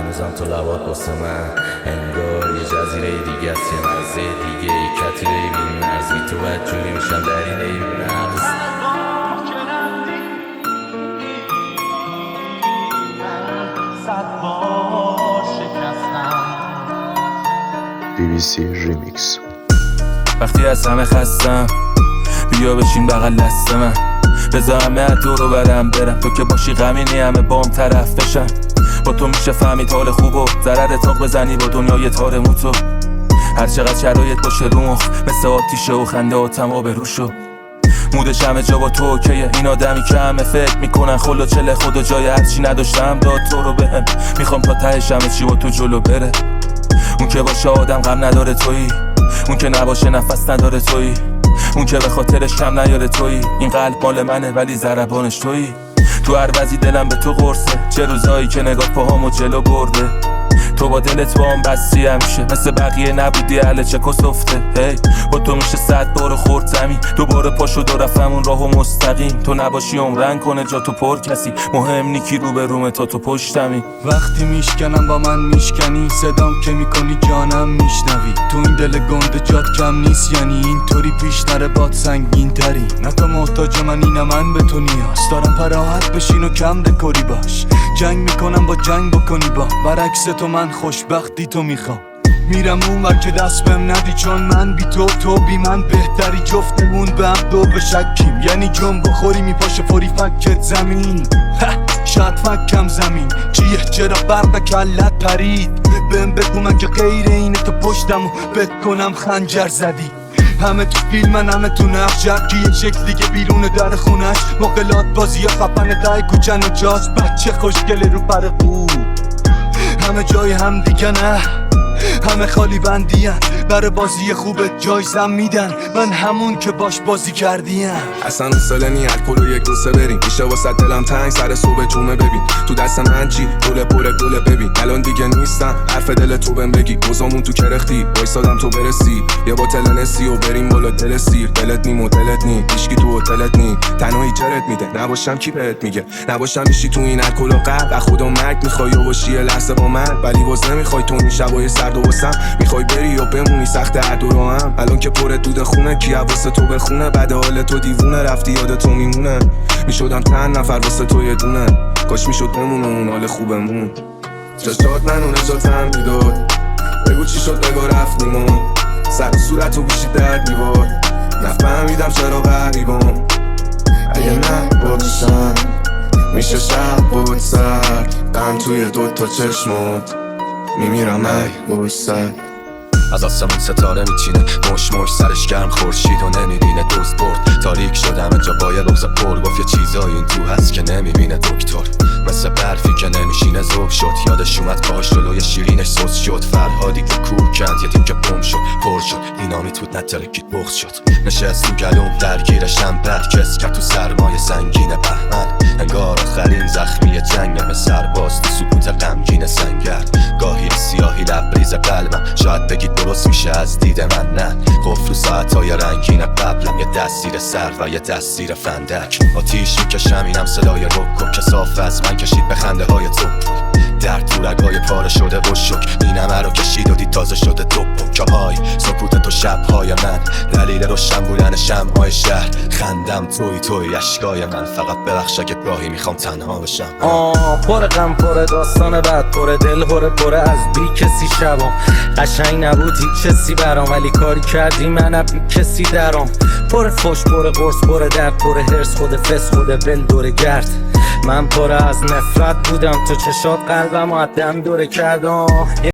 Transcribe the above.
هنوزم تو لبات واسه من انگار یه جزیره دیگه است، یه مرزه دیگه، یه کتیره بی مرز. بی تو بدجوری میشم در این ای نقص. BBC Remix. وقتی از همه خستم بیا بشین بغل دست من، بذار همه دور رو برم برم. تو که باشی غمینی همه بام طرف بشن. با تو میشه فهمید حال خوب و ضرر تاق بزنی با دنیای تار موتو. هر چقدر شرایط باشه رو مخ مثل آتیشه و خنده آتم آبروشو. مودش همه جا با تو اوکیه. این آدمی که همه فکر میکنن خلو چله خدا جای هرچی نداشتم داد تو رو بهم. میخوام تا تهش همه چی با تو جلو بره. اون که باشه آدم غم نداره تویی، اون که نباشه نفس نداره تویی، اون که به خاطرش کم نیاره تویی. این قلب مال منه ولی ضربانش تویی. تو هر وضعی دلم به تو قرصه، چه روزایی که نگاه پاهامو جلو برده. تو با دلت با هم بستی همیشه، مثل بقیه نبودی اهل چه کسفته. هی با تو میشه 100 بار خورد زمین، دوباره پا شد و رفتم اون راهو مستقیم. تو نباشی عمرن کنه جا تو پر کسی، مهم نیکی رو به روم تا تو پشتمی. وقتی میشکنم با من میشکنی، صدام که میکنی جانم میشنوی. تو این دل گنده جات کم نیست، یعنی اینطوری پیش نره باد سنگین تری. نه تو محتاج من اینم من به تو نیاز دارم، پراحت بشین و کم دکوری باش. جنگ میکنم با جنگ بکنی با برعکس تو، من خوشبختی تو میخوام. میرم اون ور که دست بهم ندی، چون من بی تو تو بی من بهتری. جفتمون به هم دو بشکیم، یعنی جنب بخوری میپاشه فوری فکت زمین. شاید فکم زمین چیه چرا برق کلت پرید. بهم بگو من که غیر اینه تو پشتم و بد کنم خنجر زدی. همه تو فیلمن همه تو نقش، که یه شکل دیگه بیرون در خونش. مقلات بازی یا خفن دای کوچن و جاز، بچه خوشگله رو پر خوب. همه جای هم دیگه نه، همه خالی بندین. برای بازی خوبت جایزم میدن، من همون که باش بازی کردیم. اصلا اصلا نی الکل و یک دوسته بریم، میشه واسه دلم تنگ سر صبح جمعه. ببین تو دست من چی دوله پره دوله. ببین الان دیگه نیستم حرف دل تو بهم بگی. روزامون تو کرختی وایسادم تو برسی، یه بوتل نسی و بریم بالا دل سیر. دلت نی مدلت نی هیچکی تو هتلت نی، تنهایی جرت میده. نباشم کی بهت میگه نباشم، میشی تو این الکل و قلب از خدا مرگ. میخوای و باشی یه لحظه با من، ولی باز نمیخوای تو این شبای سرد و واسم. میخوای بری یا بمونی سخت هر دو رو هم. الان که پر دود خونه کی واسه تو بخونه. بعد حال تو دیوونه رفتی یاد تو میمونه. میشدم چند نفر واسه تو یه دونه، کاش میشد بمونه اون حال خوبمون. چشات منو نجاتم میداد، بگو چی شد بگو رفتیم و سر و صورتو بیشید در دیوار. نفهمیدم چرا غریبم، اگه نباشم میشه شب بود سر. غم توی دوتا چشمات میمیرم ای باشد. از آسمون ستاره میچینه مش مش سرش گرم خورشید و نمیبینه. دوست برد تاریک شد همه جا با یه بغض پر. گفت یه چیزایی این تو هست که نمیبینه دکتر، مثل برفی که نمیشینه ذوب شد. یادش اومد پاهاش جلوی شیرینش سوس شد. فرهادی که کور کند یه تیکه پم شد پر شد. دینامیت بود نترکید بغض شد. نشست تو گلوم درگیرشم بد کس کرد تو سرمایه سنگین بهمن. انگار آخرین زخمی جنگم سرباز تو سکوت غمگین سنگرد. گاهی سیاهی لبریز قلبم شاید بگید درست میشه از دید من نه. قفل ساعتای رنگین قبلم، یه دستیر سر و یه دستیر فندک. آتیش میکشم اینم صدای رکو که صاف از من کشید به خنده های تو. در تو رگای پاره شده و شک این همه رو کشید و دید تازه شده تو پکه های سکوت تو شبهای من. دلیل روشن بودن شمعای شهر خندم توی اشکای من. فقط ببخش اگه گاهی میخوام تنها بشم. پر غم پر داستان بعد پر دل پر از بی کسی شبام. قشنگ نبود هیچ چیزی برام، ولی کاری کردی من بی کسی درام. پر فوش پر قرص پر درد پر هرس، خود فس خود بل دور گرد. من پر از نفرت بودم، تو چشات قلبم و دم دوره کردم.